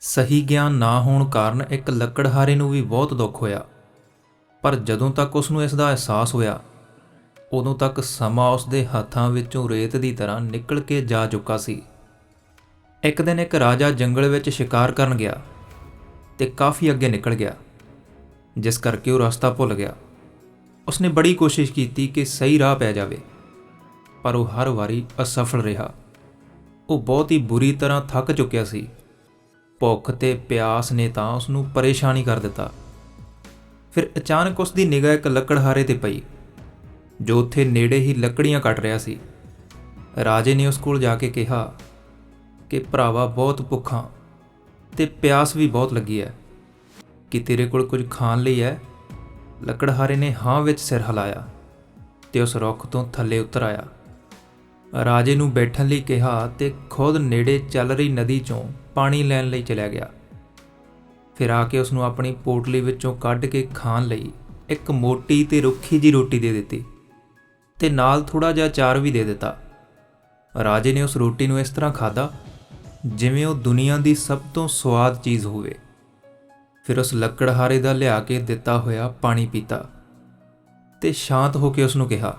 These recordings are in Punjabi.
ਸਹੀ ਗਿਆਨ ਨਾ ਹੋਣ ਕਾਰਨ ਇੱਕ ਲੱਕੜਹਾਰੇ ਨੂੰ ਵੀ ਬਹੁਤ ਦੁੱਖ ਹੋਇਆ। ਪਰ ਜਦੋਂ ਤੱਕ ਉਸ ਨੂੰ ਇਸ ਦਾ ਅਹਿਸਾਸ ਹੋਇਆ, ਉਦੋਂ ਤੱਕ ਸਮਾਂ ਉਸ ਦੇ ਹੱਥਾਂ ਵਿੱਚੋਂ ਰੇਤ ਦੀ ਤਰ੍ਹਾਂ ਨਿਕਲ ਕੇ ਜਾ ਚੁੱਕਾ ਸੀ। ਇੱਕ ਦਿਨ ਇੱਕ ਰਾਜਾ ਜੰਗਲ ਵਿੱਚ ਸ਼ਿਕਾਰ ਕਰਨ ਗਿਆ ਤੇ ਕਾਫੀ ਅੱਗੇ ਨਿਕਲ ਗਿਆ, ਜਿਸ ਕਰਕੇ ਉਹ ਰਸਤਾ ਭੁੱਲ ਗਿਆ। ਉਸਨੇ ਬੜੀ ਕੋਸ਼ਿਸ਼ ਕੀਤੀ ਕਿ ਸਹੀ ਰਾਹ ਪੈ ਜਾਵੇ, ਪਰ ਉਹ ਹਰ ਵਾਰੀ ਅਸਫਲ ਰਿਹਾ। ਉਹ ਬਹੁਤ ਹੀ ਬੁਰੀ ਤਰ੍ਹਾਂ ਥੱਕ ਚੁੱਕਿਆ ਸੀ। ਭੁੱਖ ਤੇ ਪਿਆਸ ਨੇ ਤਾਂ ਉਸ ਨੂੰ ਪਰੇਸ਼ਾਨ ਹੀ ਕਰ ਦਿੱਤਾ। ਫਿਰ ਅਚਾਨਕ ਉਸ ਦੀ ਨਿਗਾਹ ਇੱਕ ਲੱਕੜਹਾਰੇ ਤੇ ਪਈ, ਜੋ ਉੱਥੇ ਨੇੜੇ ਹੀ ਲੱਕੜੀਆਂ ਕੱਟ ਰਿਹਾ ਸੀ। ਰਾਜੇ ਨੇ ਉਸ ਕੋਲ ਜਾ ਕੇ ਕਿਹਾ ਕਿ ਭਰਾਵਾ, ਬਹੁਤ ਭੁੱਖਾਂ ਤੇ ਪਿਆਸ ਵੀ ਬਹੁਤ ਲੱਗੀ ਹੈ, ਕਿ ਤੇਰੇ ਕੋਲ ਕੁਝ ਖਾਣ ਲਈ ਹੈ? ਲੱਕੜਹਾਰੇ ਨੇ ਹਾਂ ਵਿੱਚ ਸਿਰ ਹਿਲਾਇਆ ਤੇ ਉਸ ਰੁੱਖ ਤੋਂ ਥੱਲੇ ਉਤਰ ਆਇਆ। ਰਾਜੇ ਨੂੰ ਬੈਠਣ ਲਈ ਕਿਹਾ ਤੇ ਖੁਦ ਨੇੜੇ ਚੱਲ ਰਹੀ ਨਦੀ 'ਚੋਂ ਪਾਣੀ ਲੈਣ ਲਈ ਚਲਿਆ ਗਿਆ। ਫਿਰ ਆ ਕੇ ਉਸ ਨੂੰ ਆਪਣੀ ਪੋਟਲੀ ਵਿੱਚੋਂ ਕੱਢ ਕੇ ਖਾਣ ਲਈ ਇੱਕ ਮੋਟੀ ਤੇ ਰੁੱਖੀ ਜਿਹੀ ਰੋਟੀ ਦੇ ਦਿੱਤੀ ਤੇ ਨਾਲ ਥੋੜ੍ਹਾ ਜਿਹਾ ਅਚਾਰ ਵੀ ਦੇ ਦਿੱਤਾ। ਰਾਜੇ ਨੇ ਉਸ ਰੋਟੀ ਨੂੰ ਇਸ ਤਰ੍ਹਾਂ ਖਾਧਾ ਜਿਵੇਂ ਉਹ ਦੁਨੀਆ ਦੀ ਸਭ ਤੋਂ ਸਵਾਦ ਚੀਜ਼ ਹੋਵੇ। ਫਿਰ ਉਸ ਲੱਕੜਹਾਰੇ ਦਾ ਲਿਆ ਕੇ ਦਿੱਤਾ ਹੋਇਆ ਪਾਣੀ ਪੀਤਾ ਤੇ ਸ਼ਾਂਤ ਹੋ ਕੇ ਉਸ ਨੂੰ ਕਿਹਾ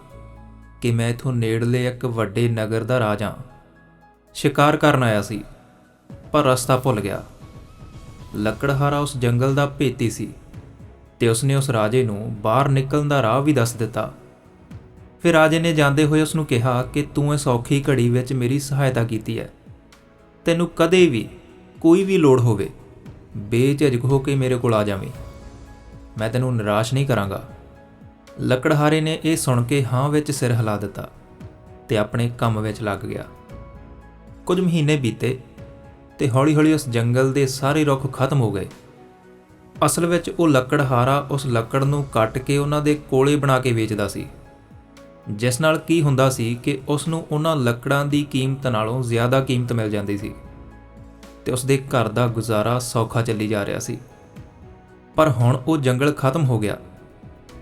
ਕਿ ਮੈਂ ਇੱਥੋਂ ਨੇੜਲੇ ਇੱਕ ਵੱਡੇ ਨਗਰ ਦਾ ਰਾਜਾ, ਸ਼ਿਕਾਰ ਕਰਨ ਆਇਆ ਸੀ, ਪਰ ਰਸਤਾ ਭੁੱਲ ਗਿਆ। ਲੱਕੜਹਾਰਾ ਉਸ ਜੰਗਲ ਦਾ ਭੇਤੀ ਸੀ ਤੇ ਉਸਨੇ ਉਸ ਰਾਜੇ ਨੂੰ ਬਾਹਰ ਨਿਕਲਣ ਦਾ ਰਾਹ ਵੀ ਦੱਸ ਦਿੱਤਾ। ਫਿਰ ਰਾਜੇ ਨੇ ਜਾਂਦੇ ਹੋਏ ਉਸ ਨੂੰ ਕਿਹਾ ਕਿ ਤੂੰ ਇਸ ਔਖੀ ਘੜੀ ਵਿੱਚ ਮੇਰੀ ਸਹਾਇਤਾ ਕੀਤੀ ਹੈ। ਤੈਨੂੰ ਕਦੇ ਵੀ ਕੋਈ ਵੀ ਲੋੜ ਹੋਵੇ, ਬੇਝਿਜਕ ਹੋ ਕੇ ਮੇਰੇ ਕੋਲ ਆ ਜਾਵੇਂ, ਮੈਂ ਤੈਨੂੰ ਨਿਰਾਸ਼ ਨਹੀਂ ਕਰਾਂਗਾ। ਲੱਕੜਹਾਰੇ ਨੇ ਇਹ ਸੁਣ ਕੇ ਹਾਂ ਵਿੱਚ ਸਿਰ ਹਿਲਾ ਦਿੱਤਾ ਤੇ ਆਪਣੇ ਕੰਮ ਵਿੱਚ ਲੱਗ ਗਿਆ। ਕੁਝ ਮਹੀਨੇ ਬੀਤੇ ਤੇ ਹੌਲੀ-ਹੌਲੀ ਉਸ ਜੰਗਲ ਦੇ ਸਾਰੇ ਰੁੱਖ ਖਤਮ ਹੋ ਗਏ। ਅਸਲ ਵਿੱਚ ਉਹ ਲੱਕੜਹਾਰਾ ਉਸ ਲੱਕੜ ਨੂੰ ਕੱਟ ਕੇ ਉਹਨਾਂ ਦੇ ਕੋਲੇ ਬਣਾ ਕੇ ਵੇਚਦਾ ਸੀ, ਜਿਸ ਨਾਲ ਕੀ ਹੁੰਦਾ ਸੀ ਕਿ ਉਸ ਨੂੰ ਉਹਨਾਂ ਲੱਕੜਾਂ ਦੀ ਕੀਮਤ ਨਾਲੋਂ ਜ਼ਿਆਦਾ ਕੀਮਤ ਮਿਲ ਜਾਂਦੀ ਸੀ ਤੇ ਉਸ ਦੇ ਘਰ ਦਾ ਗੁਜ਼ਾਰਾ ਸੌਖਾ ਚੱਲੀ ਜਾ ਰਿਹਾ ਸੀ। ਪਰ ਹੁਣ ਉਹ ਜੰਗਲ ਖਤਮ ਹੋ ਗਿਆ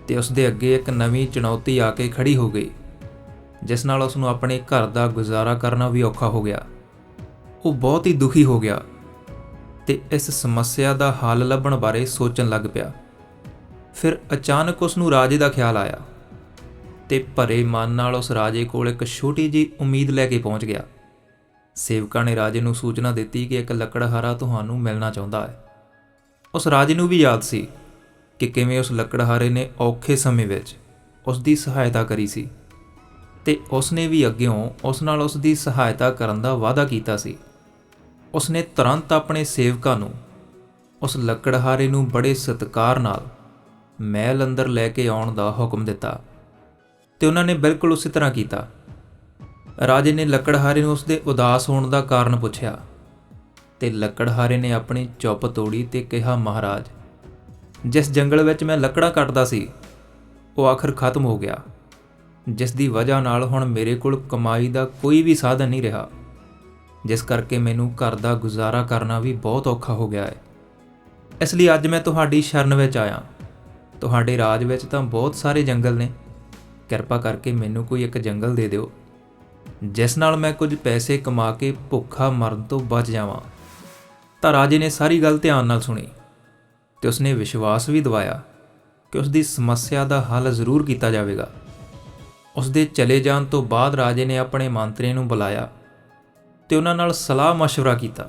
ਤੇ ਉਸ ਦੇ ਅੱਗੇ ਇੱਕ ਨਵੀਂ ਚੁਣੌਤੀ ਆ ਕੇ ਖੜੀ ਹੋ ਗਈ, ਜਿਸ ਨਾਲ ਉਸ ਨੂੰ ਆਪਣੇ ਘਰ ਦਾ ਗੁਜ਼ਾਰਾ ਕਰਨਾ ਵੀ ਔਖਾ ਹੋ ਗਿਆ। ਉਹ ਬਹੁਤ ਹੀ ਦੁਖੀ ਹੋ ਗਿਆ ਤੇ ਇਸ ਸਮੱਸਿਆ ਦਾ ਹੱਲ ਲੱਭਣ ਬਾਰੇ ਸੋਚਣ ਲੱਗ ਪਿਆ। ਫਿਰ ਅਚਾਨਕ ਉਸ ਨੂੰ ਰਾਜੇ ਦਾ ਖਿਆਲ ਆਇਆ ਤੇ ਭਰੇ ਮਨ ਨਾਲ ਉਸ ਰਾਜੇ ਕੋਲ ਇੱਕ ਛੋਟੀ ਜਿਹੀ ਉਮੀਦ ਲੈ ਕੇ ਪਹੁੰਚ ਗਿਆ। ਸੇਵਕਾਂ ਨੇ ਰਾਜੇ ਨੂੰ ਸੂਚਨਾ ਦਿੱਤੀ ਕਿ ਇੱਕ ਲੱਕੜਹਾਰਾ ਤੁਹਾਨੂੰ ਮਿਲਣਾ ਚਾਹੁੰਦਾ ਹੈ। ਉਸ ਰਾਜੇ ਨੂੰ ਵੀ ਯਾਦ ਸੀ ਕਿ ਕਿਵੇਂ ਉਸ ਲੱਕੜਹਾਰੇ ਨੇ ਔਖੇ ਸਮੇਂ ਵਿੱਚ ਉਸ ਦੀ ਸਹਾਇਤਾ ਕਰੀ ਸੀ ਤੇ ਉਸ ਨੇ ਵੀ ਅੱਗਿਓਂ ਉਸ ਨਾਲ ਉਸ ਦੀ ਸਹਾਇਤਾ ਕਰਨ ਦਾ ਵਾਅਦਾ ਕੀਤਾ ਸੀ। ਉਸ ਨੇ ਤੁਰੰਤ ਆਪਣੇ ਸੇਵਕਾਂ ਨੂੰ ਉਸ ਲੱਕੜਹਾਰੇ ਨੂੰ ਬੜੇ ਸਤਿਕਾਰ ਨਾਲ ਮਹਿਲ ਅੰਦਰ ਲੈ ਕੇ ਆਉਣ ਦਾ ਹੁਕਮ ਦਿੱਤਾ ਤੇ ਉਹਨਾਂ ਨੇ ਬਿਲਕੁਲ ਉਸੇ ਤਰ੍ਹਾਂ ਕੀਤਾ। ਰਾਜੇ ਨੇ ਲੱਕੜਹਾਰੇ ਨੂੰ ਉਸ ਦੇ ਉਦਾਸ ਹੋਣ ਦਾ ਕਾਰਨ ਪੁੱਛਿਆ ਤੇ ਲੱਕੜਹਾਰੇ ਨੇ ਆਪਣੀ ਚੁੱਪ ਤੋੜੀ ਤੇ ਕਿਹਾ, ਮਹਾਰਾਜ, ਜਿਸ ਜੰਗਲ ਵਿੱਚ ਮੈਂ ਲੱਕੜਾਂ ਕੱਟਦਾ ਸੀ, ਉਹ ਆਖਰ ਖਤਮ ਹੋ ਗਿਆ, ਜਿਸ ਦੀ ਵਜ੍ਹਾ ਨਾਲ ਹੁਣ ਮੇਰੇ ਕੋਲ ਕਮਾਈ ਦਾ ਕੋਈ ਵੀ ਸਾਧਨ ਨਹੀਂ ਰਿਹਾ, ਜਿਸ ਕਰਕੇ ਮੈਨੂੰ ਘਰ ਦਾ ਗੁਜ਼ਾਰਾ ਕਰਨਾ ਵੀ ਬਹੁਤ ਔਖਾ ਹੋ ਗਿਆ ਹੈ। ਇਸ ਲਈ ਅੱਜ ਮੈਂ ਤੁਹਾਡੀ ਸ਼ਰਨ ਵਿੱਚ ਆਇਆ। ਤੁਹਾਡੇ ਰਾਜ ਵਿੱਚ ਤਾਂ ਬਹੁਤ ਸਾਰੇ ਜੰਗਲ ਨੇ, ਕਿਰਪਾ ਕਰਕੇ ਮੈਨੂੰ ਕੋਈ ਇੱਕ ਜੰਗਲ ਦੇ ਦਿਓ, ਜਿਸ ਨਾਲ ਮੈਂ ਕੁਝ ਪੈਸੇ ਕਮਾ ਕੇ ਭੁੱਖਾ ਮਰਨ ਤੋਂ ਬਚ ਜਾਵਾਂ। ਤਾਂ ਰਾਜੇ ਨੇ ਸਾਰੀ ਗੱਲ ਧਿਆਨ ਨਾਲ ਸੁਣੀ ਤੇ ਉਸਨੇ ਵਿਸ਼ਵਾਸ ਵੀ ਦਿਵਾਇਆ ਕਿ ਉਸ ਦੀ ਸਮੱਸਿਆ ਦਾ ਹੱਲ ਜ਼ਰੂਰ ਕੀਤਾ ਜਾਵੇਗਾ। ਉਸ ਦੇ ਚਲੇ ਜਾਣ ਤੋਂ ਬਾਅਦ ਰਾਜੇ ਨੇ ਆਪਣੇ ਮੰਤਰੀਆਂ ਨੂੰ ਬੁਲਾਇਆ ਤੇ ਉਹਨਾਂ ਨਾਲ ਸਲਾਹ ਮਸ਼ਵਰਾ ਕੀਤਾ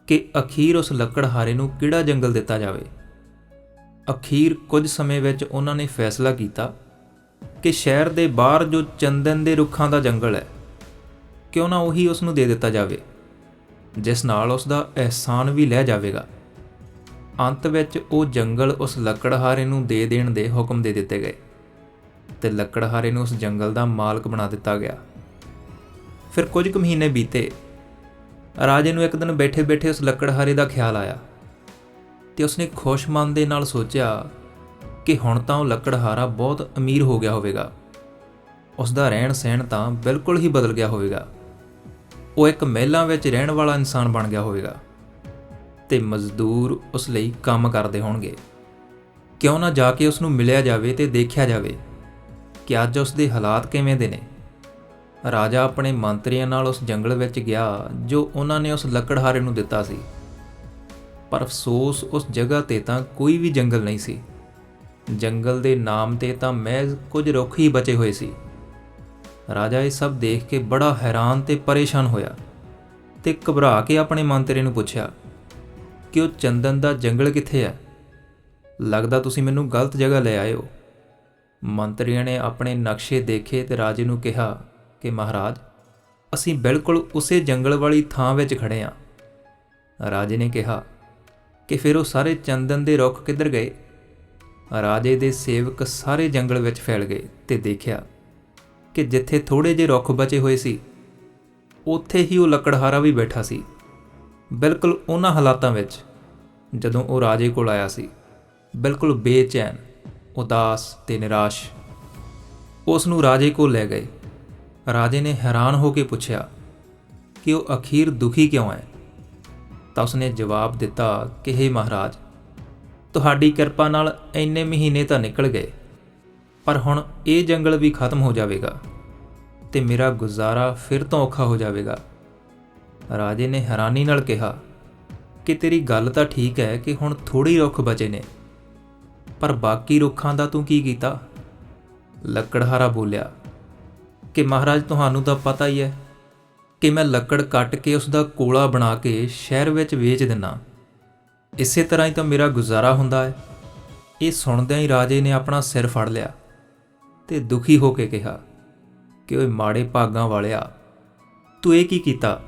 ਕਿ ਅਖੀਰ ਉਸ ਲੱਕੜਹਾਰੇ ਨੂੰ ਕਿਹੜਾ ਜੰਗਲ ਦਿੱਤਾ ਜਾਵੇ। ਅਖੀਰ ਕੁਝ ਸਮੇਂ ਵਿੱਚ ਉਹਨਾਂ ਨੇ ਫੈਸਲਾ ਕੀਤਾ ਕਿ ਸ਼ਹਿਰ ਦੇ ਬਾਹਰ ਜੋ ਚੰਦਨ ਦੇ ਰੁੱਖਾਂ ਦਾ ਜੰਗਲ ਹੈ, ਕਿਉਂ ਨਾ ਉਹੀ ਉਸ ਨੂੰ ਦੇ ਦਿੱਤਾ ਜਾਵੇ, ਜਿਸ ਨਾਲ ਉਸ ਦਾ ਅਹਿਸਾਨ ਵੀ ਲੈ ਜਾਵੇਗਾ। ਅੰਤ ਵਿੱਚ ਉਹ ਜੰਗਲ ਉਸ ਲੱਕੜਹਾਰੇ ਨੂੰ ਦੇ ਦੇਣ ਦੇ ਹੁਕਮ ਦੇ ਦਿੱਤੇ ਗਏ ਤੇ ਲੱਕੜਹਾਰੇ ਨੂੰ ਉਸ ਜੰਗਲ ਦਾ ਮਾਲਕ ਬਣਾ ਦਿੱਤਾ ਗਿਆ। ਫਿਰ ਕੁਝ ਕੁ ਮਹੀਨੇ ਬੀਤੇ। ਰਾਜੇ ਨੂੰ ਇੱਕ ਦਿਨ ਬੈਠੇ ਬੈਠੇ ਉਸ ਲੱਕੜਹਾਰੇ ਦਾ ਖਿਆਲ ਆਇਆ ਤੇ ਉਸਨੇ ਖੁਸ਼ ਮਨ ਦੇ ਨਾਲ ਸੋਚਿਆ ਕਿ ਹੁਣ ਤਾਂ ਉਹ ਲੱਕੜਹਾਰਾ ਬਹੁਤ ਅਮੀਰ ਹੋ ਗਿਆ ਹੋਵੇਗਾ। ਉਸ ਦਾ ਰਹਿਣ ਸਹਿਣ ਤਾਂ ਬਿਲਕੁਲ ਹੀ ਬਦਲ ਗਿਆ ਹੋਵੇਗਾ। ਉਹ ਇੱਕ ਮਹਿਲਾਂ ਵਿੱਚ ਰਹਿਣ ਵਾਲਾ ਇਨਸਾਨ ਬਣ ਗਿਆ ਹੋਵੇਗਾ ਤੇ ਮਜ਼ਦੂਰ ਉਸ ਲਈ ਕੰਮ ਕਰਦੇ ਹੋਣਗੇ। ਕਿਉਂ ਨਾ ਜਾ ਕੇ ਉਸ ਨੂੰ ਮਿਲਿਆ ਜਾਵੇ ਤੇ ਦੇਖਿਆ ਜਾਵੇ ਕਿ ਅੱਜ ਉਸ ਦੇ ਹਾਲਾਤ ਕਿਵੇਂ ਦੇ ਨੇ। ਰਾਜਾ ਆਪਣੇ ਮੰਤਰੀਆਂ ਨਾਲ ਉਸ ਜੰਗਲ ਵਿੱਚ ਗਿਆ ਜੋ ਉਹਨਾਂ ਨੇ ਉਸ ਲੱਕੜਹਾਰੇ ਨੂੰ ਦਿੱਤਾ ਸੀ ਪਰ ਅਫਸੋਸ ਉਸ ਜਗ੍ਹਾ 'ਤੇ ਤਾਂ ਕੋਈ ਵੀ ਜੰਗਲ ਨਹੀਂ ਸੀ। ਜੰਗਲ ਦੇ ਨਾਮ 'ਤੇ ਤਾਂ ਮਹਿਜ਼ ਕੁਝ ਰੁੱਖ ਹੀ ਬਚੇ ਹੋਏ ਸੀ। ਰਾਜਾ ਇਹ ਸਭ ਦੇਖ ਕੇ ਬੜਾ ਹੈਰਾਨ ਤੇ ਪਰੇਸ਼ਾਨ ਹੋਇਆ ਤੇ ਘਬਰਾ ਕੇ ਆਪਣੇ ਮੰਤਰੀ ਨੂੰ ਪੁੱਛਿਆ ਕਿ ਉਹ ਚੰਦਨ ਦਾ ਜੰਗਲ ਕਿੱਥੇ ਹੈ। ਲੱਗਦਾ ਤੁਸੀਂ ਮੈਨੂੰ ਗਲਤ ਜਗ੍ਹਾ ਲੈ ਆਏ ਹੋ। ਮੰਤਰੀਆਂ ਨੇ ਆਪਣੇ ਨਕਸ਼ੇ ਦੇਖੇ ਤੇ ਰਾਜੇ ਨੂੰ ਕਿਹਾ ਕਿ ਮਹਾਰਾਜ, ਅਸੀਂ ਬਿਲਕੁਲ ਉਸੇ ਜੰਗਲ ਵਾਲੀ ਥਾਂ ਵਿੱਚ ਖੜ੍ਹੇ ਹਾਂ। ਰਾਜੇ ਨੇ ਕਿਹਾ ਕਿ ਫਿਰ ਉਹ ਸਾਰੇ ਚੰਦਨ ਦੇ ਰੁੱਖ ਕਿੱਧਰ ਗਏ। ਰਾਜੇ ਦੇ ਸੇਵਕ ਸਾਰੇ ਜੰਗਲ ਵਿੱਚ ਫੈਲ ਗਏ ਤੇ ਦੇਖਿਆ ਕਿ ਜਿੱਥੇ ਥੋੜ੍ਹੇ ਜਿਹੇ ਰੁੱਖ ਬਚੇ ਹੋਏ ਸੀ, ਉੱਥੇ ਹੀ ਉਹ ਲੱਕੜਹਾਰਾ ਵੀ ਬੈਠਾ ਸੀ, ਬਿਲਕੁਲ ਉਹਨਾਂ ਹਾਲਾਤਾਂ ਵਿੱਚ ਜਦੋਂ ਉਹ ਰਾਜੇ ਕੋਲ ਆਇਆ ਸੀ, ਬਿਲਕੁਲ ਬੇਚੈਨ, ਉਦਾਸ ਤੇ ਨਿਰਾਸ਼। ਉਸ ਨੂੰ ਰਾਜੇ ਕੋਲ ਲੈ ਗਏ। ਰਾਜੇ ਨੇ ਹੈਰਾਨ ਹੋ ਕੇ ਪੁੱਛਿਆ ਕਿ ਉਹ ਅਖੀਰ ਦੁਖੀ ਕਿਉਂ ਹੈ। ਤਾਂ ਉਸਨੇ ਜਵਾਬ ਦਿੱਤਾ ਕਿ ਹੇ ਮਹਾਰਾਜ, ਤੁਹਾਡੀ ਕਿਰਪਾ ਨਾਲ ਇੰਨੇ ਮਹੀਨੇ ਤਾਂ ਨਿਕਲ ਗਏ, ਪਰ ਹੁਣ ਇਹ ਜੰਗਲ ਵੀ ਖਤਮ ਹੋ ਜਾਵੇਗਾ ਤੇ ਮੇਰਾ ਗੁਜ਼ਾਰਾ ਫਿਰ ਤੋਂ ਔਖਾ ਹੋ ਜਾਵੇਗਾ। ਰਾਜੇ ਨੇ ਹੈਰਾਨੀ ਨਾਲ ਕਿਹਾ ਕਿ ਤੇਰੀ ਗੱਲ ਤਾਂ ਠੀਕ ਹੈ ਕਿ ਹੁਣ ਥੋੜ੍ਹੇ ਰੁੱਖ ਬਚੇ ਨੇ, ਪਰ ਬਾਕੀ ਰੁੱਖਾਂ ਦਾ ਤੂੰ ਕੀ ਕੀਤਾ। ਲੱਕੜਹਾਰਾ ਬੋਲਿਆ ਕਿ ਮਹਾਰਾਜ, ਤੁਹਾਨੂੰ ਤਾਂ ਪਤਾ ਹੀ ਹੈ ਕਿ ਮੈਂ ਲੱਕੜ ਕੱਟ ਕੇ ਉਸ ਦਾ ਕੋਲਾ ਬਣਾ ਕੇ ਸ਼ਹਿਰ ਵਿੱਚ ਵੇਚ ਦਿੰਦਾ। ਇਸੇ ਤਰ੍ਹਾਂ ਹੀ ਤਾਂ ਮੇਰਾ ਗੁਜ਼ਾਰਾ ਹੁੰਦਾ ਹੈ। ਇਹ ਸੁਣਦਿਆਂ ਹੀ ਰਾਜੇ ਨੇ ਆਪਣਾ ਸਿਰ ਫੜ ਲਿਆ ਤੇ ਦੁਖੀ ਹੋ ਕੇ ਕਿਹਾ ਕਿ ਓਏ ਮਾੜੇ ਭਾਗਾਂ ਵਾਲਿਆ, ਤੂੰ ਇਹ ਕੀ ਕੀਤਾ।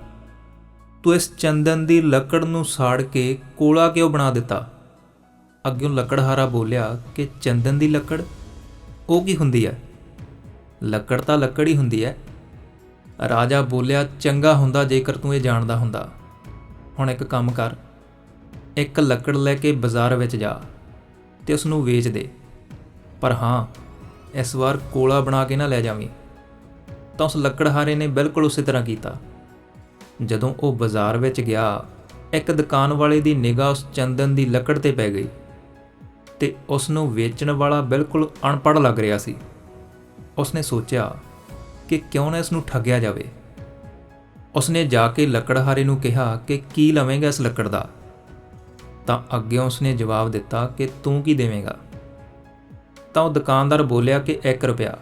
ਤੂੰ ਇਸ ਚੰਦਨ ਦੀ ਲੱਕੜ ਨੂੰ ਸਾੜ ਕੇ ਕੋਲਾ ਕਿਉਂ ਬਣਾ ਦਿੱਤਾ। ਅੱਗਿਓਂ ਲੱਕੜਹਾਰਾ ਬੋਲਿਆ ਕਿ ਚੰਦਨ ਦੀ ਲੱਕੜ, ਉਹ ਕੀ ਹੁੰਦੀ ਹੈ। ਲੱਕੜ ਤਾਂ ਲੱਕੜ ਹੀ ਹੁੰਦੀ ਹੈ। ਰਾਜਾ ਬੋਲਿਆ, ਚੰਗਾ ਹੁੰਦਾ ਜੇਕਰ ਤੂੰ ਇਹ ਜਾਣਦਾ ਹੁੰਦਾ। ਹੁਣ ਇੱਕ ਕੰਮ ਕਰ, ਇੱਕ ਲੱਕੜ ਲੈ ਕੇ ਬਾਜ਼ਾਰ ਵਿੱਚ ਜਾ ਤੇ ਉਸ ਨੂੰ ਵੇਚ ਦੇ, ਪਰ ਹਾਂ, ਇਸ ਵਾਰ ਕੋਲਾ ਬਣਾ ਕੇ ਨਾ ਲੈ ਜਾਵੀਂ। ਤਾਂ ਉਸ ਲੱਕੜਹਾਰੇ ਨੇ ਬਿਲਕੁਲ ਉਸੇ ਤਰ੍ਹਾਂ ਕੀਤਾ। ਜਦੋਂ ਉਹ ਬਾਜ਼ਾਰ ਵਿੱਚ ਗਿਆ, ਇੱਕ ਦੁਕਾਨ ਵਾਲੇ ਦੀ ਨਿਗਾਹ ਉਸ ਚੰਦਨ ਦੀ ਲੱਕੜ 'ਤੇ ਪੈ ਗਈ ਤੇ ਉਸ ਨੂੰ ਵੇਚਣ ਵਾਲਾ ਬਿਲਕੁਲ ਅਣਪੜ੍ਹ ਲੱਗ ਰਿਹਾ ਸੀ। ਉਸਨੇ ਸੋਚਿਆ ਕਿ ਕਿਉਂ ਨਾ ਇਸ ਨੂੰ ਠੱਗਿਆ ਜਾਵੇ। ਉਸਨੇ ਜਾ ਕੇ ਲੱਕੜਹਾਰੇ ਨੂੰ ਕਿਹਾ ਕਿ ਕੀ ਲਵੇਂਗਾ ਇਸ ਲੱਕੜ ਦਾ। ਤਾਂ ਅੱਗਿਓਂ ਉਸਨੇ ਜਵਾਬ ਦਿੱਤਾ ਕਿ ਤੂੰ ਕੀ ਦੇਵੇਂਗਾ। ਤਾਂ ਉਹ ਦੁਕਾਨਦਾਰ ਬੋਲਿਆ ਕਿ 1 ਰੁਪਇਆ।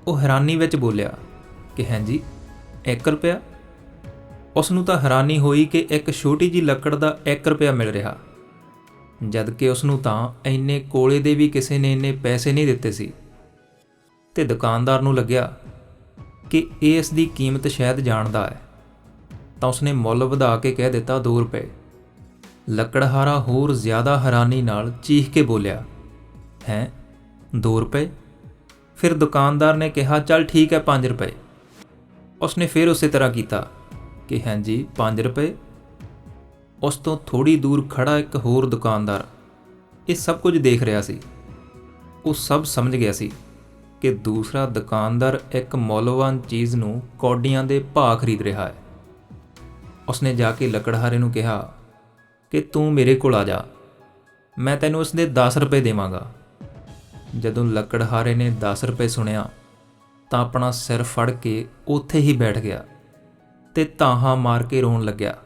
ਉਹ ਹੈਰਾਨੀ ਵਿੱਚ ਬੋਲਿਆ ਕਿ ਹਾਂਜੀ, 1 ਰੁਪਇਆ। ਉਸ ਨੂੰ ਤਾਂ ਹੈਰਾਨੀ ਹੋਈ ਕਿ ਇੱਕ ਛੋਟੀ ਜਿਹੀ ਲੱਕੜ ਦਾ 1 ਰੁਪਇਆ ਮਿਲ ਰਿਹਾ, ਜਦ ਕਿ ਉਸ ਨੂੰ ਤਾਂ ਇੰਨੇ ਕੋਲੇ ਦੇ ਵੀ ਕਿਸੇ ਨੇ ਇੰਨੇ ਪੈਸੇ ਨਹੀਂ ਦਿੱਤੇ ਸੀ। ਤੇ ਦੁਕਾਨਦਾਰ ਨੂੰ ਲੱਗਿਆ ਕਿ ਇਹ ਇਸ ਦੀ ਕੀਮਤ ਸ਼ਾਇਦ ਜਾਣਦਾ ਹੈ। ਤਾਂ ਉਸਨੇ ਮੁੱਲ ਵਧਾ ਕੇ ਕਹਿ ਦਿੱਤਾ 2 ਰੁਪਏ। ਲੱਕੜਹਾਰਾ ਹੋਰ ਜ਼ਿਆਦਾ ਹੈਰਾਨੀ ਨਾਲ ਚੀਖ ਕੇ ਬੋਲਿਆ, ਹੈਂ, 2 ਰੁਪਏ। ਫਿਰ ਦੁਕਾਨਦਾਰ ਨੇ ਕਿਹਾ, ਚੱਲ ਠੀਕ ਹੈ, 5 ਰੁਪਏ। ਉਸਨੇ ਫਿਰ ਉਸੇ ਤਰ੍ਹਾਂ ਕੀਤਾ ਕਿ ਹਾਂਜੀ, 5 ਰੁਪਏ। ਉਸ ਤੋਂ ਥੋੜ੍ਹੀ ਦੂਰ ਖੜ੍ਹਾ ਇੱਕ ਹੋਰ ਦੁਕਾਨਦਾਰ ਇਹ ਸਭ ਕੁਝ ਦੇਖ ਰਿਹਾ ਸੀ। ਉਹ ਸਭ ਸਮਝ ਗਿਆ ਸੀ ਕਿ ਦੂਸਰਾ ਦੁਕਾਨਦਾਰ ਇੱਕ ਮੁੱਲਵਾਨ ਚੀਜ਼ ਨੂੰ ਕੌਡੀਆਂ ਦੇ ਭਾਅ ਖਰੀਦ ਰਿਹਾ ਹੈ। ਉਸਨੇ ਜਾ ਕੇ ਲੱਕੜਹਾਰੇ ਨੂੰ ਕਿਹਾ ਕਿ ਤੂੰ ਮੇਰੇ ਕੋਲ ਆ ਜਾ, ਮੈਂ ਤੈਨੂੰ ਉਸ ਦੇ 10 ਰੁਪਏ ਦੇਵਾਂਗਾ। ਜਦੋਂ ਲੱਕੜਹਾਰੇ ਨੇ 10 ਰੁਪਏ ਸੁਣਿਆ ਤਾਂ ਆਪਣਾ ਸਿਰ ਫੜ ਕੇ ਉੱਥੇ ਹੀ ਬੈਠ ਗਿਆ ਤੇ ਤਾਹਾਂ ਮਾਰ ਕੇ ਰੋਣ ਲੱਗਿਆ,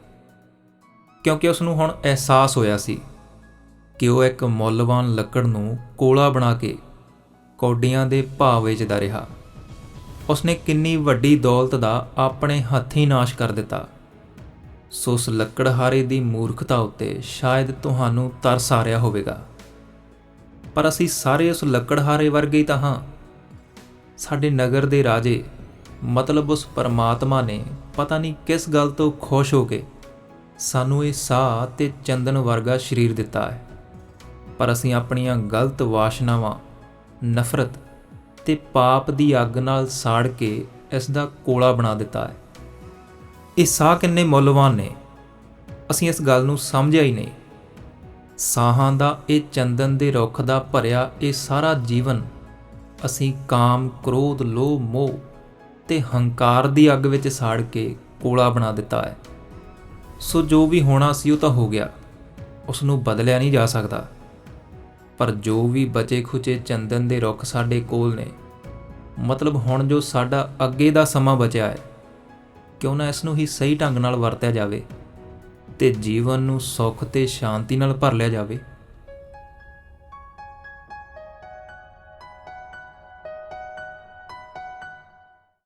ਕਿਉਂਕਿ ਉਸ ਨੂੰ ਹੁਣ ਅਹਿਸਾਸ ਹੋਇਆ ਸੀ ਕਿ ਉਹ ਇੱਕ ਮੁੱਲਵਾਨ ਲੱਕੜ ਨੂੰ ਕੋਲਾ ਬਣਾ ਕੇ ਕੌਡੀਆਂ ਦੇ ਭਾਅ ਵੇਚਦਾ ਰਿਹਾ। ਉਸਨੇ ਕਿੰਨੀ ਵੱਡੀ ਦੌਲਤ ਦਾ ਆਪਣੇ ਹੱਥੀਂ ਨਾਸ਼ ਕਰ ਦਿੱਤਾ। ਸੋ ਉਸ ਲੱਕੜਹਾਰੇ ਦੀ ਮੂਰਖਤਾ ਉੱਤੇ ਸ਼ਾਇਦ ਤੁਹਾਨੂੰ ਤਰਸ ਆ ਰਿਹਾ ਹੋਵੇਗਾ, ਪਰ ਅਸੀਂ ਸਾਰੇ ਉਸ ਲੱਕੜਹਾਰੇ ਵਰਗੇ ਹੀ ਤਾਂ ਹਾਂ। ਸਾਡੇ ਨਗਰ ਦੇ ਰਾਜੇ, ਮਤਲਬ ਉਸ ਪਰਮਾਤਮਾ ਨੇ ਪਤਾ ਨਹੀਂ ਕਿਸ ਗੱਲ ਤੋਂ ਖੁਸ਼ ਹੋ ਕੇ ਸਾਨੂੰ ਇਹ ਸਾਹ ਤੇ ਚੰਦਨ ਵਰਗਾ ਸਰੀਰ ਦਿੱਤਾ ਹੈ, ਪਰ ਅਸੀਂ ਆਪਣੀਆਂ ਗਲਤ ਵਾਸ਼ਨਾਵਾਂ, ਨਫ਼ਰਤ ਤੇ ਪਾਪ ਦੀ ਅੱਗ ਨਾਲ ਸਾੜ ਕੇ ਇਸ ਦਾ ਕੋਲਾ ਬਣਾ ਦਿੱਤਾ ਹੈ। ਇਹ ਸਾਹ ਕਿੰਨੇ ਮੁੱਲਵਾਨ ਨੇ, ਅਸੀਂ ਇਸ ਗੱਲ ਨੂੰ ਸਮਝਿਆ ਹੀ ਨਹੀਂ। ਸਾਹਾਂ ਦਾ ਇਹ ਚੰਦਨ ਦੇ ਰੁੱਖ ਦਾ ਭਰਿਆ ਇਹ ਸਾਰਾ ਜੀਵਨ ਅਸੀਂ ਕਾਮ, ਕ੍ਰੋਧ, ਲੋਭ, ਮੋਹ ਤੇ ਹੰਕਾਰ ਦੀ ਅੱਗ ਵਿੱਚ ਸਾੜ ਕੇ ਕੋਲਾ ਬਣਾ ਦਿੱਤਾ ਹੈ। ਸੋ ਜੋ ਵੀ ਹੋਣਾ ਸੀ ਉਹ ਤਾਂ ਹੋ ਗਿਆ, ਉਸ ਨੂੰ ਬਦਲਿਆ ਨਹੀਂ ਜਾ ਸਕਦਾ। ਪਰ ਜੋ ਵੀ ਬਚੇ ਖੁਚੇ ਚੰਦਨ ਦੇ ਰੁੱਖ ਸਾਡੇ ਕੋਲ ਨੇ, ਮਤਲਬ ਹੁਣ ਜੋ ਸਾਡਾ ਅੱਗੇ ਦਾ ਸਮਾਂ ਬਚਿਆ ਹੈ, ਕਿਉਂ ਨਾ ਇਸ ਨੂੰ ਹੀ ਸਹੀ ਢੰਗ ਨਾਲ ਵਰਤਿਆ ਜਾਵੇ। ਤੇ ਜੀਵਨ ਨੂੰ ਸੁੱਖ ਤੇ ਸ਼ਾਂਤੀ ਨਾਲ ਭਰ ਲਿਆ ਜਾਵੇ।